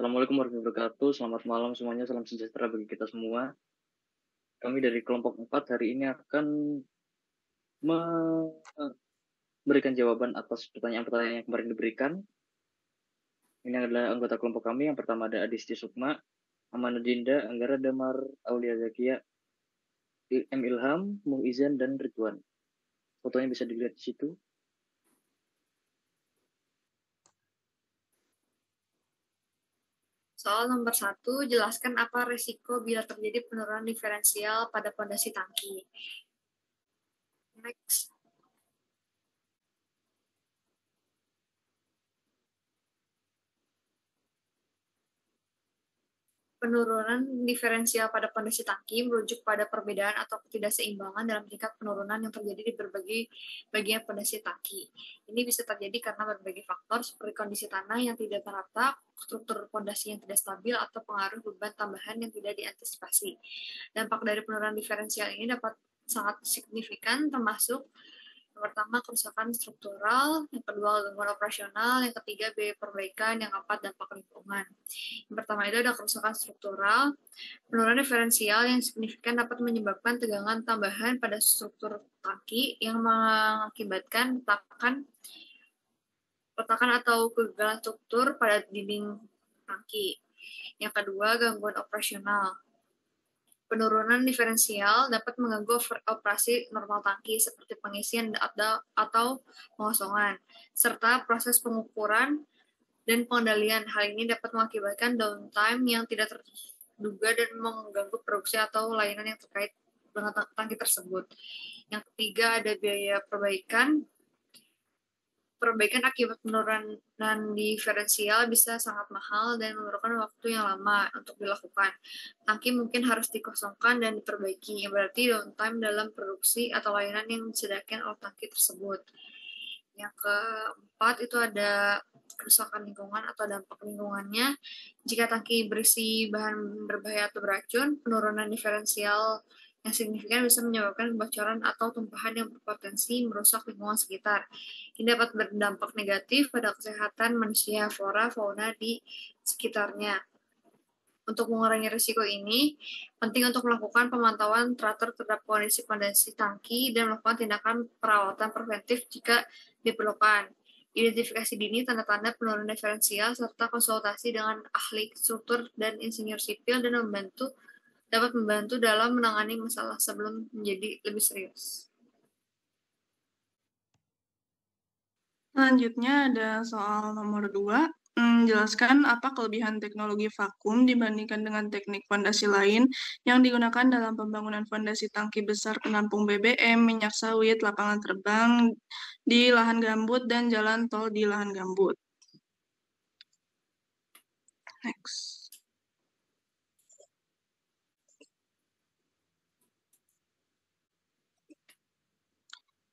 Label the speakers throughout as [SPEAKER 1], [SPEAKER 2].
[SPEAKER 1] Assalamualaikum warahmatullahi wabarakatuh. Selamat malam semuanya. Salam sejahtera bagi kita semua. Kami dari kelompok 4 hari ini akan memberikan jawaban atas pertanyaan-pertanyaan yang kemarin diberikan. Ini adalah anggota kelompok kami. Yang pertama ada Adisti Sukma, Amanuddinda, Anggara Damar, Aulia Zakia, M. Ilham, Muizan, dan Ridwan. Fotonya bisa dilihat di situ.
[SPEAKER 2] Soal nomor 1, jelaskan apa risiko bila terjadi penurunan diferensial pada pondasi tangki. Next. Penurunan diferensial pada pondasi tangki merujuk pada perbedaan atau ketidakseimbangan dalam tingkat penurunan yang terjadi di berbagai bagian pondasi tangki. Ini bisa terjadi karena berbagai faktor seperti kondisi tanah yang tidak merata, struktur pondasi yang tidak stabil, atau pengaruh beban tambahan yang tidak diantisipasi. Dampak dari penurunan diferensial ini dapat sangat signifikan, termasuk yang pertama, kerusakan struktural, yang kedua, gangguan operasional, yang ketiga, biaya perbaikan, yang keempat, dampak lingkungan. Yang pertama itu ada kerusakan struktural. Penurunan diferensial yang signifikan dapat menyebabkan tegangan tambahan pada struktur tangki yang mengakibatkan retakan atau kegagalan struktur pada dinding tangki. Yang kedua, gangguan operasional. Penurunan diferensial dapat mengganggu operasi normal tangki seperti pengisian atau pengosongan, serta proses pengukuran dan pengendalian. Hal ini dapat mengakibatkan downtime yang tidak terduga dan mengganggu produksi atau layanan yang terkait dengan tangki tersebut. Yang ketiga, ada biaya perbaikan. Perbaikan akibat penurunan diferensial bisa sangat mahal dan memerlukan waktu yang lama untuk dilakukan. Tangki mungkin harus dikosongkan dan diperbaiki, yang berarti downtime dalam produksi atau layanan yang disediakan oleh tangki tersebut. Yang keempat itu ada kerusakan lingkungan atau dampak lingkungannya. Jika tangki berisi bahan berbahaya atau beracun, penurunan diferensial yang signifikan bisa menyebabkan kebocoran atau tumpahan yang berpotensi merusak lingkungan sekitar. Ini dapat berdampak negatif pada kesehatan manusia, flora, fauna di sekitarnya. Untuk mengurangi risiko ini, penting untuk melakukan pemantauan teratur terhadap kondisi pondasi tangki dan melakukan tindakan perawatan preventif jika diperlukan. Identifikasi dini tanda-tanda penurunan diferensial serta konsultasi dengan ahli struktur dan insinyur sipil dan dapat membantu dalam menangani masalah sebelum menjadi lebih serius.
[SPEAKER 3] Selanjutnya ada soal nomor 2. Jelaskan apa kelebihan teknologi vakum dibandingkan dengan teknik fondasi lain yang digunakan dalam pembangunan fondasi tangki besar penampung BBM, minyak sawit, lapangan terbang di lahan gambut, dan jalan tol di lahan gambut. Next.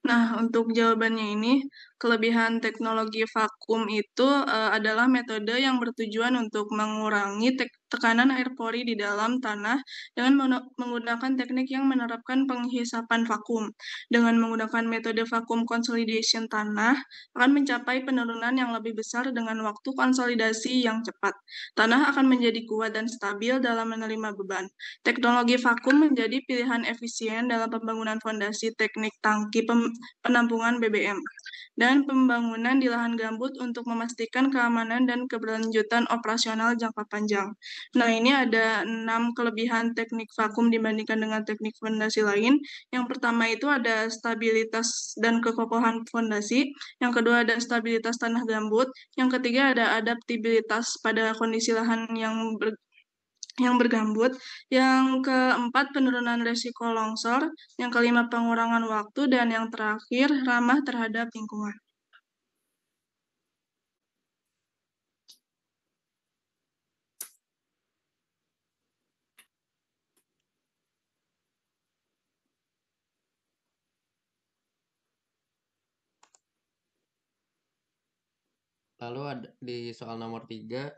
[SPEAKER 3] Nah, untuk jawabannya ini, kelebihan teknologi vakum itu adalah metode yang bertujuan untuk mengurangi tekanan air pori di dalam tanah dengan menggunakan teknik yang menerapkan penghisapan vakum. Dengan menggunakan metode vakum consolidation tanah akan mencapai penurunan yang lebih besar dengan waktu konsolidasi yang cepat. Tanah akan menjadi kuat dan stabil dalam menerima beban. Teknologi vakum menjadi pilihan efisien dalam pembangunan fondasi teknik tangki penampungan BBM dan pembangunan di lahan gambut untuk memastikan keamanan dan keberlanjutan operasional jangka panjang. Nah, ini ada 6 kelebihan teknik vakum dibandingkan dengan teknik fondasi lain. Yang pertama itu ada stabilitas dan kekokohan fondasi. Yang kedua ada stabilitas tanah gambut. Yang ketiga ada adaptabilitas pada kondisi lahan yang bergambut, yang keempat penurunan risiko longsor, yang kelima pengurangan waktu, dan yang terakhir ramah terhadap lingkungan.
[SPEAKER 4] Lalu ada di soal nomor 3,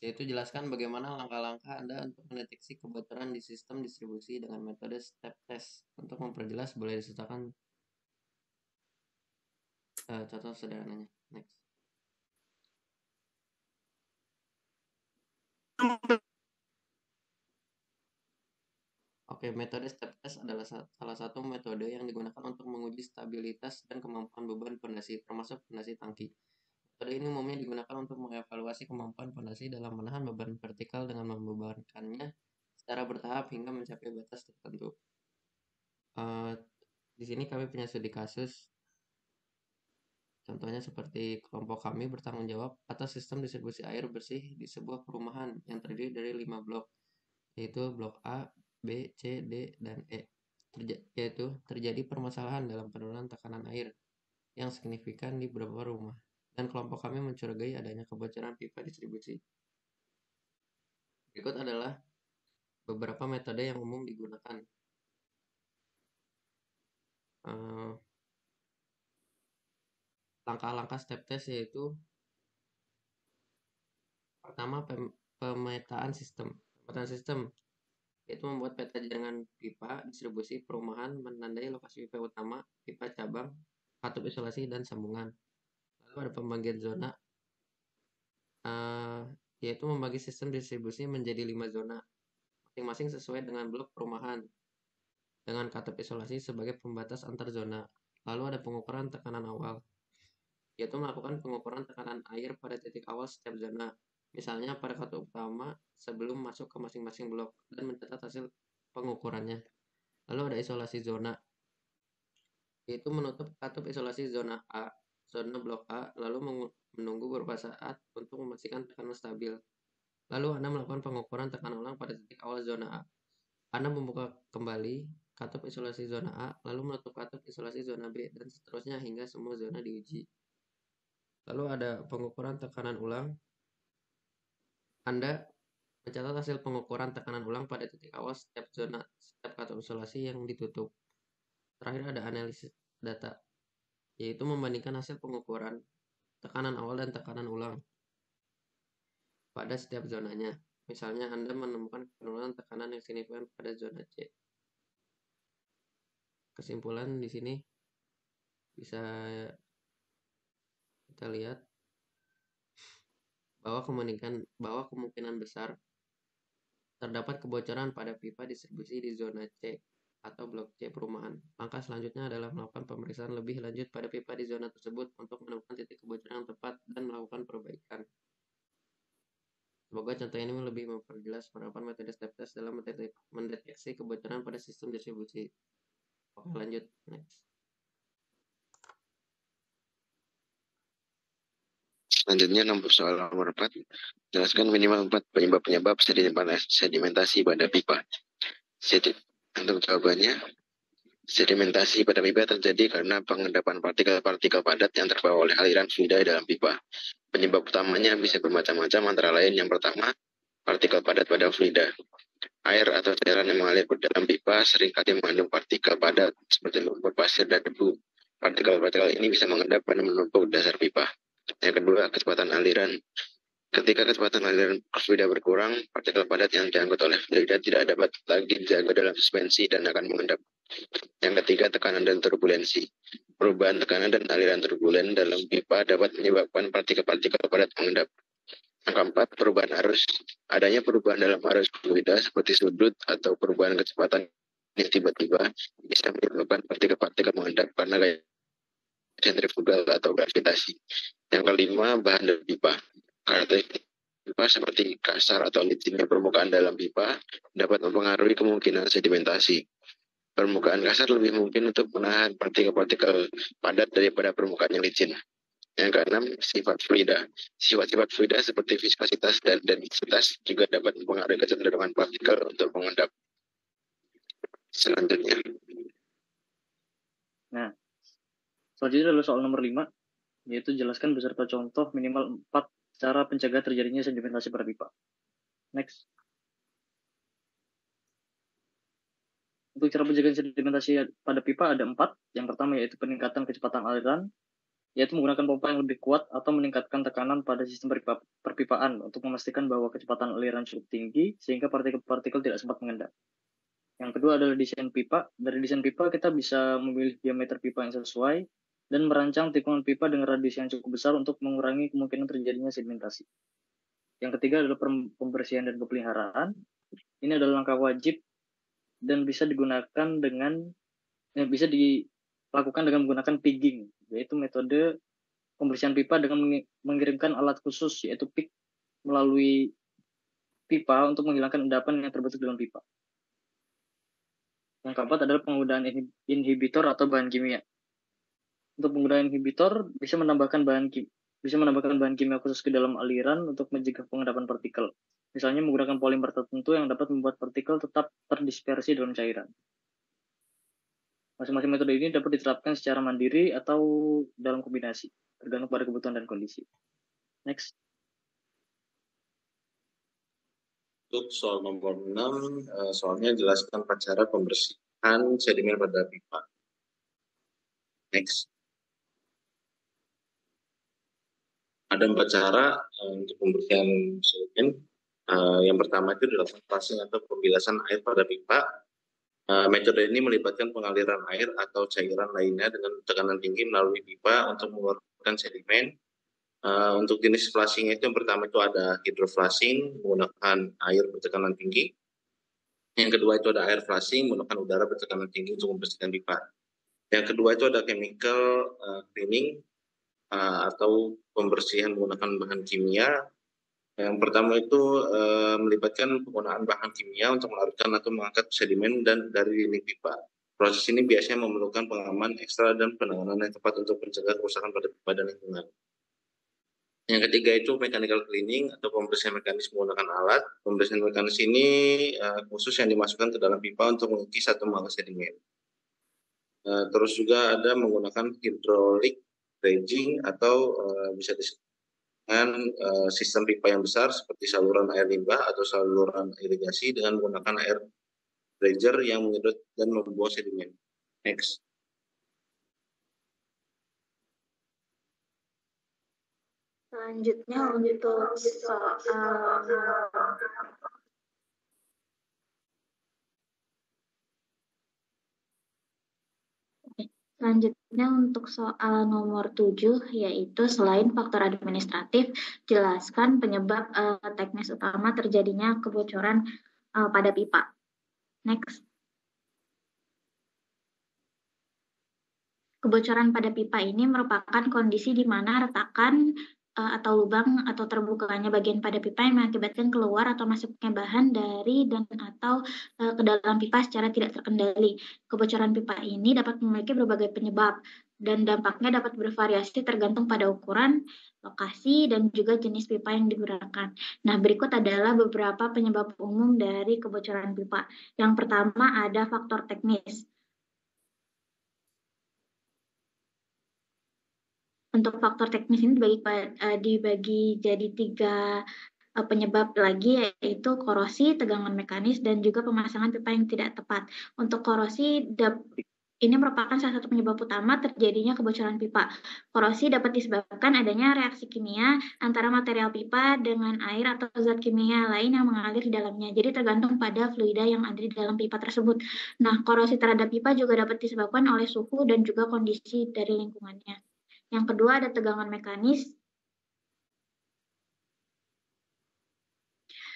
[SPEAKER 4] yaitu jelaskan bagaimana langkah-langkah Anda untuk mendeteksi kebocoran di sistem distribusi dengan metode step test. Untuk memperjelas, boleh disertakan contoh sederhananya. Next. Oke, metode step test adalah salah satu metode yang digunakan untuk menguji stabilitas dan kemampuan beban fondasi, termasuk fondasi tangki. Metode ini umumnya digunakan untuk mengevaluasi kemampuan fondasi dalam menahan beban vertikal dengan membebankannya secara bertahap hingga mencapai batas tertentu. Di sini kami punya studi kasus. Contohnya seperti kelompok kami bertanggung jawab atas sistem distribusi air bersih di sebuah perumahan yang terdiri dari 5 blok, yaitu blok A, B, C, D, dan E. Yaitu terjadi permasalahan dalam penurunan tekanan air yang signifikan di beberapa rumah, dan kelompok kami mencurigai adanya kebocoran pipa distribusi. Berikut adalah beberapa metode yang umum digunakan. Langkah-langkah step test yaitu pertama pemetaan sistem. Pemetaan sistem yaitu membuat peta jaringan pipa distribusi perumahan, menandai lokasi pipa utama, pipa cabang, katup isolasi, dan sambungan. Lalu ada pembagian zona, yaitu membagi sistem distribusi menjadi 5 zona, masing-masing sesuai dengan blok perumahan, dengan katup isolasi sebagai pembatas antar zona. Lalu ada pengukuran tekanan awal, yaitu melakukan pengukuran tekanan air pada titik awal setiap zona, misalnya pada katup utama sebelum masuk ke masing-masing blok, dan mencatat hasil pengukurannya. Lalu ada isolasi zona, yaitu menutup katup isolasi zona A, zona blok A, lalu menunggu beberapa saat untuk memastikan tekanan stabil. Lalu Anda melakukan pengukuran tekanan ulang pada titik awal zona A. Anda membuka kembali katup isolasi zona A, lalu menutup katup isolasi zona B, dan seterusnya hingga semua zona diuji. Lalu ada pengukuran tekanan ulang. Anda mencatat hasil pengukuran tekanan ulang pada titik awal setiap katup isolasi yang ditutup. Terakhir ada analisis data, yaitu membandingkan hasil pengukuran tekanan awal dan tekanan ulang pada setiap zonanya. Misalnya Anda menemukan penurunan tekanan yang signifikan pada zona C. Kesimpulan di sini bisa kita lihat bahwa kemungkinan besar terdapat kebocoran pada pipa distribusi di zona C atau blok C perumahan. Langkah selanjutnya adalah melakukan pemeriksaan lebih lanjut pada pipa di zona tersebut untuk menemukan titik kebocoran yang tepat dan melakukan perbaikan. Semoga contoh ini lebih memperjelas penerapan metode step test dalam mendeteksi kebocoran pada sistem distribusi. Oke, lanjut. Next.
[SPEAKER 5] Selanjutnya soal nomor 4. Jelaskan minimal 4 penyebab-penyebab sedimentasi pada pipa. Untuk jawabannya, sedimentasi pada pipa terjadi karena pengendapan partikel-partikel padat yang terbawa oleh aliran fluida dalam pipa. Penyebab utamanya bisa bermacam-macam, antara lain yang pertama, partikel padat pada fluida. Air atau cairan yang mengalir ke dalam pipa seringkali mengandung partikel padat seperti lumpur, pasir, dan debu. Partikel-partikel ini bisa mengendap dan menumpuk dasar pipa. Yang kedua, kecepatan aliran. Ketika kecepatan aliran fluida berkurang, partikel padat yang diangkut oleh fluida tidak dapat lagi dijaga dalam suspensi dan akan mengendap. Yang ketiga, tekanan dan turbulensi. Perubahan tekanan dan aliran turbulen dalam pipa dapat menyebabkan partikel-partikel padat mengendap. Yang keempat, perubahan arus. Adanya perubahan dalam arus fluida seperti sudut atau perubahan kecepatan yang tiba-tiba bisa menyebabkan partikel-partikel mengendap karena gaya sentrifugal atau gravitasi. Yang kelima, bahan dari pipa. Karakteristik pipa seperti kasar atau licinnya permukaan dalam pipa dapat mempengaruhi kemungkinan sedimentasi. Permukaan kasar lebih mungkin untuk menahan partikel-partikel padat daripada permukaan yang licin. Yang keenam, sifat fluida. Sifat-sifat fluida seperti viskositas dan densitas juga dapat mempengaruhi kecenderungan partikel untuk mengendap. Selanjutnya.
[SPEAKER 1] Nah, selanjutnya adalah soal nomor 5, yaitu jelaskan beserta contoh minimal 4 cara pencegah terjadinya sedimentasi pada pipa. Next. Untuk cara pencegahan sedimentasi pada pipa ada 4. Yang pertama yaitu peningkatan kecepatan aliran, yaitu menggunakan pompa yang lebih kuat atau meningkatkan tekanan pada sistem perpipaan untuk memastikan bahwa kecepatan aliran cukup tinggi sehingga partikel-partikel tidak sempat mengendap. Yang kedua adalah desain pipa. Dari desain pipa kita bisa memilih diameter pipa yang sesuai dan merancang tikungan pipa dengan radius yang cukup besar untuk mengurangi kemungkinan terjadinya sedimentasi. Yang ketiga adalah pembersihan dan pemeliharaan. Ini adalah langkah wajib dan bisa dilakukan dengan menggunakan pigging, yaitu metode pembersihan pipa dengan mengirimkan alat khusus yaitu pig melalui pipa untuk menghilangkan endapan yang terbentuk dalam pipa. Yang keempat adalah penggunaan inhibitor atau bahan kimia. Untuk penggunaan inhibitor bisa menambahkan bahan kimia khusus ke dalam aliran untuk mencegah pengendapan partikel. Misalnya menggunakan polimer tertentu yang dapat membuat partikel tetap terdispersi dalam cairan. Masing-masing metode ini dapat diterapkan secara mandiri atau dalam kombinasi, tergantung pada kebutuhan dan kondisi. Next.
[SPEAKER 6] Untuk soal nomor 6, soalnya jelaskan cara pembersihan sedimen pada pipa. Next. Ada 4 cara untuk pembersihan sedimen. Yang pertama itu dilakukan flushing atau pembilasan air pada pipa. Metode ini melibatkan pengaliran air atau cairan lainnya dengan tekanan tinggi melalui pipa untuk mengeluarkan sedimen. Untuk jenis flushing itu yang pertama itu ada hydroflushing menggunakan air bertekanan tinggi. Yang kedua itu ada air flushing menggunakan udara bertekanan tinggi untuk membersihkan pipa. Yang kedua itu ada chemical cleaning atau pembersihan menggunakan bahan kimia. Yang pertama itu melibatkan penggunaan bahan kimia untuk melarutkan atau mengangkat sedimen dan dari dinding pipa. Proses ini biasanya memerlukan pengaman ekstra dan penanganan yang tepat untuk mencegah kerusakan pada pipa dan lingkungan. Yang ketiga itu mechanical cleaning atau pembersihan mekanis menggunakan alat. Pembersihan mekanis ini khusus yang dimasukkan ke dalam pipa untuk mengikis atau mengangkat sedimen. Terus juga ada menggunakan hydraulic dredging atau bisa disebut dengan sistem pipa yang besar seperti saluran air limbah atau saluran irigasi dengan menggunakan air dredger yang menyedot dan membuang sedimen. Next.
[SPEAKER 7] Selanjutnya untuk soal nomor 7, yaitu selain faktor administratif, jelaskan penyebab teknis utama terjadinya kebocoran pada pipa. Next. Kebocoran pada pipa ini merupakan kondisi di mana retakan atau lubang atau terbukanya bagian pada pipa yang mengakibatkan keluar atau masuknya bahan dari dan atau ke dalam pipa secara tidak terkendali. Kebocoran pipa ini dapat memiliki berbagai penyebab dan dampaknya dapat bervariasi tergantung pada ukuran, lokasi, dan juga jenis pipa yang digunakan. Nah, berikut adalah beberapa penyebab umum dari kebocoran pipa. Yang pertama ada faktor teknis. Untuk faktor teknis ini dibagi jadi 3 penyebab lagi, yaitu korosi, tegangan mekanis, dan juga pemasangan pipa yang tidak tepat. Untuk korosi, ini merupakan salah satu penyebab utama terjadinya kebocoran pipa. Korosi dapat disebabkan adanya reaksi kimia antara material pipa dengan air atau zat kimia lain yang mengalir di dalamnya. Jadi tergantung pada fluida yang ada di dalam pipa tersebut. Nah, korosi terhadap pipa juga dapat disebabkan oleh suhu dan juga kondisi dari lingkungannya. Yang kedua ada tegangan mekanis.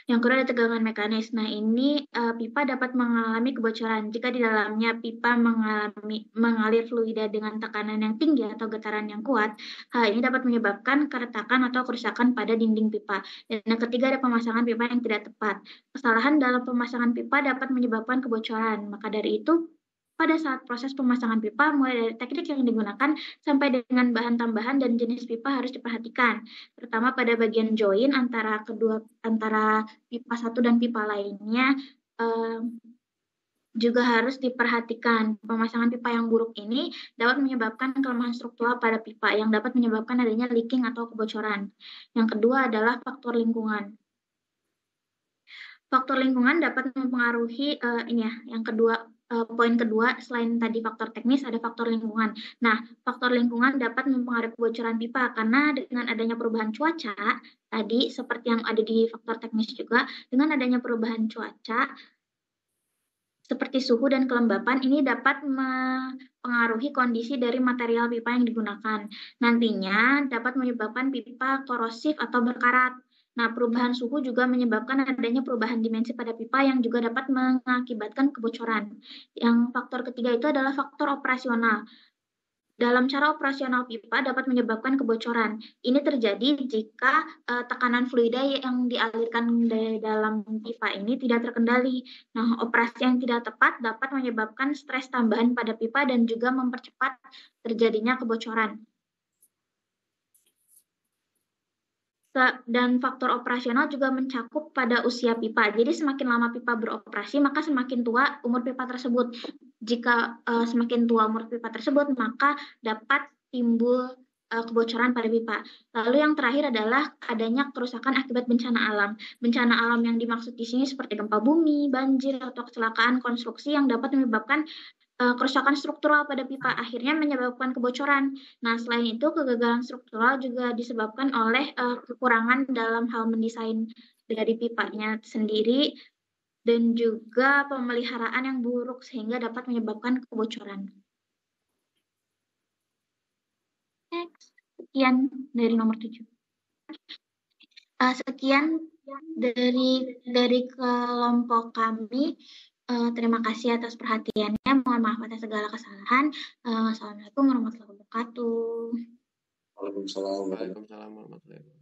[SPEAKER 7] Nah, ini pipa dapat mengalami kebocoran jika di dalamnya pipa mengalir fluida dengan tekanan yang tinggi atau getaran yang kuat. Hal ini dapat menyebabkan keretakan atau kerusakan pada dinding pipa. Dan yang ketiga ada pemasangan pipa yang tidak tepat. Kesalahan dalam pemasangan pipa dapat menyebabkan kebocoran. Maka dari itu, pada saat proses pemasangan pipa, mulai dari teknik yang digunakan sampai dengan bahan tambahan dan jenis pipa harus diperhatikan, terutama pada bagian join antara pipa satu dan pipa lainnya juga harus diperhatikan. Pemasangan pipa yang buruk ini dapat menyebabkan kelemahan struktural pada pipa yang dapat menyebabkan adanya leaking atau kebocoran. Yang kedua adalah faktor lingkungan. Faktor lingkungan dapat mempengaruhi poin kedua, selain tadi faktor teknis, ada faktor lingkungan. Nah, faktor lingkungan dapat mempengaruhi kebocoran pipa karena dengan adanya perubahan cuaca, tadi seperti yang ada di faktor teknis juga, dengan adanya perubahan cuaca, seperti suhu dan kelembapan, ini dapat mempengaruhi kondisi dari material pipa yang digunakan. Nantinya dapat menyebabkan pipa korosif atau berkarat. Nah, perubahan suhu juga menyebabkan adanya perubahan dimensi pada pipa yang juga dapat mengakibatkan kebocoran. Yang faktor ketiga itu adalah faktor operasional. Dalam cara operasional pipa dapat menyebabkan kebocoran. Ini terjadi jika tekanan fluida yang dialirkan dari dalam pipa ini tidak terkendali. Nah, operasi yang tidak tepat dapat menyebabkan stres tambahan pada pipa dan juga mempercepat terjadinya kebocoran. Dan faktor operasional juga mencakup pada usia pipa. Jadi semakin lama pipa beroperasi, maka semakin tua umur pipa tersebut. Jika semakin tua umur pipa tersebut, maka dapat timbul kebocoran pada pipa. Lalu yang terakhir adalah adanya kerusakan akibat bencana alam. Bencana alam yang dimaksud di sini seperti gempa bumi, banjir, atau kecelakaan konstruksi yang dapat menyebabkan kerusakan struktural pada pipa, akhirnya menyebabkan kebocoran. Nah, selain itu, kegagalan struktural juga disebabkan oleh kekurangan dalam hal mendesain dari pipanya sendiri dan juga pemeliharaan yang buruk sehingga dapat menyebabkan kebocoran. Next. Sekian dari nomor 7. Sekian dari kelompok kami. Terima kasih atas perhatiannya. Mohon maaf atas segala kesalahan. Assalamualaikum warahmatullahi wabarakatuh.
[SPEAKER 6] Waalaikumsalam.
[SPEAKER 4] Waalaikumsalam warahmatullahi wabarakatuh.